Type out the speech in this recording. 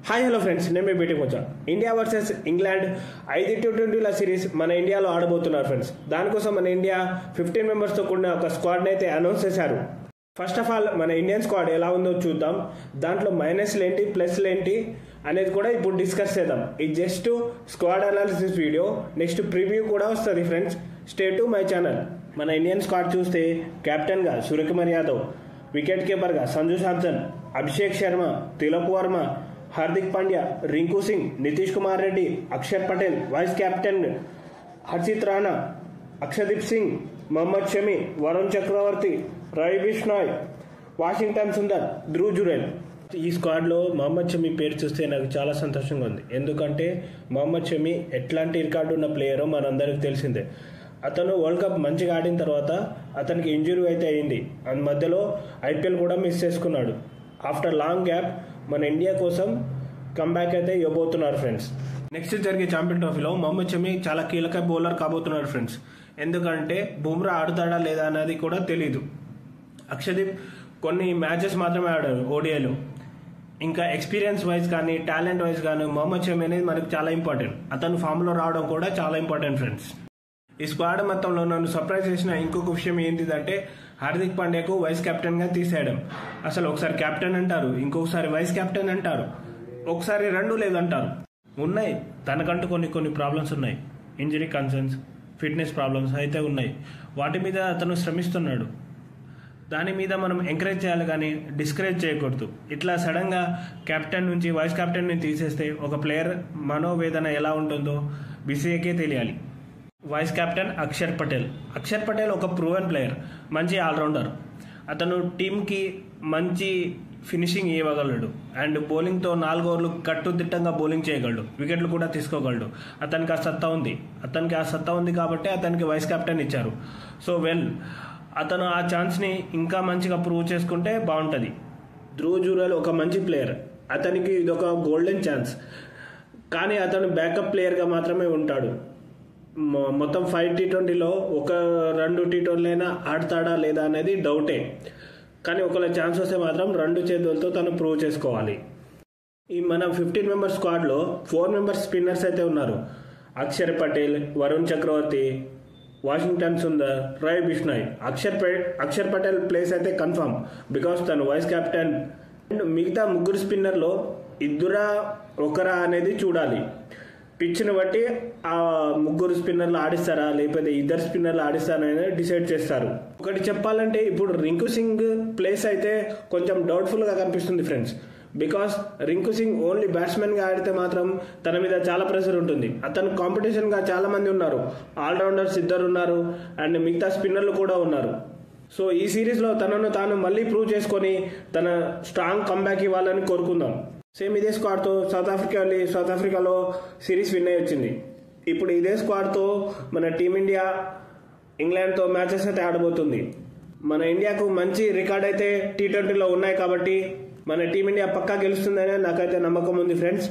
Hi hello friends, నేను మీ beating వచ్చా. India versus England 5 T20ల series మన ఇండియాలో ఆడబోతున్నారు ఫ్రెండ్స్. దానికోసం మన ఇండియా 15 మెంబర్స్తో కూడిన ఒక స్క్వాడ్ని అయితే అనౌన్స్ చేశారు. ఫస్ట్ ఆఫ్ ఆల్ మన ఇండియన్ స్క్వాడ్ ఎలా ఉందో చూద్దాం. దాంట్లో మైనస్లు ఏంటి, ప్లస్లు ఏంటి అనేది కూడా ఇప్పుడు డిస్కస్ చేద్దాం. ఇది just squad analysis video. Next preview కూడా వస్తుంది friends. Stay to my channel. మన ఇండియన్ స్క్వాడ్ చూస్తే కెప్టెన్గా సూర్యకుమార్ యాదవ్, వికెట్ కీపర్గా సంజు శాంసన్, అభిషేక్ శర్మ, తిలక్ వర్మ, హార్దిక్ పాండ్యా, రింకు సింగ్, నితీష్ కుమార్ రెడ్డి, అక్షర్ పటేల్, వైస్ కెప్టెన్ హర్షిత్ రాణా, అక్షదీప్ సింగ్, మొహమ్మద్ షమి, వరుణ్ చక్రవర్తి, రవి బిష్నాయ్, వాషింగ్టన్ సుందర్, ధ్రువ్ జురేల్. ఈ స్క్వాడ్లో మొహమ్మద్ షమి పేరు చూస్తే నాకు చాలా సంతోషంగా ఉంది. ఎందుకంటే మొహమ్మద్ షమి ఎట్లాంటి రికార్డు ఉన్న ప్లేయరో మనందరికీ తెలిసిందే. అతను వరల్డ్ కప్ మంచిగా ఆడిన తర్వాత అతనికి ఇంజురీ అయితే అయింది. అందు మధ్యలో ఐపీఎల్ కూడా మిస్ చేసుకున్నాడు. ఆఫ్టర్ లాంగ్ గ్యాప్ మన ఇండియా కోసం కంబ్యాక్ అయితే ఇవ్వబోతున్నారు ఫ్రెండ్స్. నెక్స్ట్ జరిగే ఛాంపియన్ ట్రోఫీలో మొహమ్మద్ షమి చాలా కీలక బౌలర్ కాబోతున్నారు ఫ్రెండ్స్. ఎందుకంటే బుమ్రా ఆడుతాడా లేదా అనేది కూడా తెలీదు. అక్షదీప్ కొన్ని మ్యాచెస్ మాత్రమే ఆడాడు ఓడిఐలో. ఇంకా ఎక్స్పీరియన్స్ వైజ్ కానీ టాలెంట్ వైజ్ కానీ మొహమ్మద్ షమి అనేది మనకు చాలా ఇంపార్టెంట్. అతను ఫామ్లో రావడం కూడా చాలా ఇంపార్టెంట్ ఫ్రెండ్స్. ఈ స్క్వాడ్ మొత్తంలో నన్ను సర్ప్రైజ్ చేసిన ఇంకొక విషయం ఏంటిదంటే హార్దిక్ పాండ్యాకు వైస్ కెప్టెన్గా తీసేయడం. అసలు ఒకసారి కెప్టెన్ అంటారు, ఇంకొకసారి వైస్ కెప్టెన్ అంటారు, ఒకసారి రెండు లేదంటారు. ఉన్నాయి, తనకంటూ కొన్ని ప్రాబ్లమ్స్ ఉన్నాయి. ఇంజరీ కన్సర్న్స్, ఫిట్నెస్ ప్రాబ్లమ్స్ అయితే ఉన్నాయి. వాటి మీద అతను శ్రమిస్తున్నాడు. దాని మీద మనం ఎంకరేజ్ చేయాలి కానీ డిస్కరేజ్ చేయకూడదు. ఇట్లా సడన్గా కెప్టెన్ నుంచి వైస్ కెప్టెన్ని తీసేస్తే ఒక ప్లేయర్ మనోవేదన ఎలా ఉంటుందో బీసీఏకే తెలియాలి. వైస్ కెప్టెన్ అక్షర్ పటేల్ ఒక ప్రూవెన్ ప్లేయర్, మంచి ఆల్రౌండర్. అతను టీంకి మంచి ఫినిషింగ్ ఇవ్వగలడు అండ్ బౌలింగ్తో 4 ఓవర్లు కట్టుదిట్టంగా బౌలింగ్ చేయగలడు, వికెట్లు కూడా తీసుకోగలడు. అతనికి ఆ సత్తా ఉంది కాబట్టి అతనికి వైస్ కెప్టెన్ ఇచ్చారు. సో అతను ఆ ఛాన్స్ని ఇంకా మంచిగా ప్రూవ్ చేసుకుంటే బాగుంటుంది. ధ్రువ్ జురేల్ ఒక మంచి ప్లేయర్, అతనికి ఇదొక గోల్డెన్ ఛాన్స్. కానీ అతను బ్యాకప్ ప్లేయర్గా మాత్రమే ఉంటాడు. మొత్తం 5 T20లో ఒక 2 T20 అయినా ఆడతాడా లేదా అనేది డౌటే. కానీ ఒకవేళ ఛాన్స్ వస్తే మాత్రం 2 చేతులతో తను ప్రూవ్ చేసుకోవాలి. ఈ మన 15 మెంబర్స్ స్క్వాడ్లో 4 మెంబర్స్ స్పిన్నర్స్ అయితే ఉన్నారు. అక్షర్ పటేల్, వరుణ్ చక్రవర్తి, వాషింగ్టన్ సుందర్, రవి బిష్నాయ్. అక్షర్ పటేల్ ప్లేస్ అయితే కన్ఫర్మ్, బికాస్ తను వైస్ కెప్టెన్. అండ్ మిగతా 3 స్పిన్నర్లో ఒకరా అనేది చూడాలి. పిచ్ను బట్టి ఆ 3 స్పిన్నర్లు ఆడిస్తారా లేకపోతే 2 స్పిన్నర్లు ఆడిస్తారా అనేది డిసైడ్ చేస్తారు. ఒకటి చెప్పాలంటే ఇప్పుడు రింకు సింగ్ ప్లేస్ అయితే కొంచెం డౌట్ఫుల్గా కనిపిస్తుంది friends. Because Rinku Singh only బ్యాట్స్మెన్గా ఆడితే మాత్రం తన మీద చాలా ప్రెషర్ ఉంటుంది. అతను కాంపిటీషన్గా చాలా మంది ఉన్నారు, ఆల్రౌండర్స్ 2 ఉన్నారు అండ్ మిగతా స్పిన్నర్లు కూడా ఉన్నారు. సో ఈ సిరీస్లో తనను తాను మళ్ళీ ప్రూవ్ చేసుకొని తన స్ట్రాంగ్ కంబ్యాక్ ఇవ్వాలని కోరుకుందాం. సేమ్ ఇదే స్క్వాడ్తో సౌత్ ఆఫ్రికాలో సిరీస్ విన్ అయ్యి వచ్చింది. ఇప్పుడు ఇదే స్క్వాడ్తో మన టీమిండియా ఇంగ్లాండ్తో మ్యాచెస్ అయితే ఆడబోతుంది. మన ఇండియాకు మంచి రికార్డ్ అయితే T20లో ఉన్నాయి కాబట్టి మన టీమిండియా పక్కా గెలుస్తుందనే నాకైతే నమ్మకం ఉంది ఫ్రెండ్స్.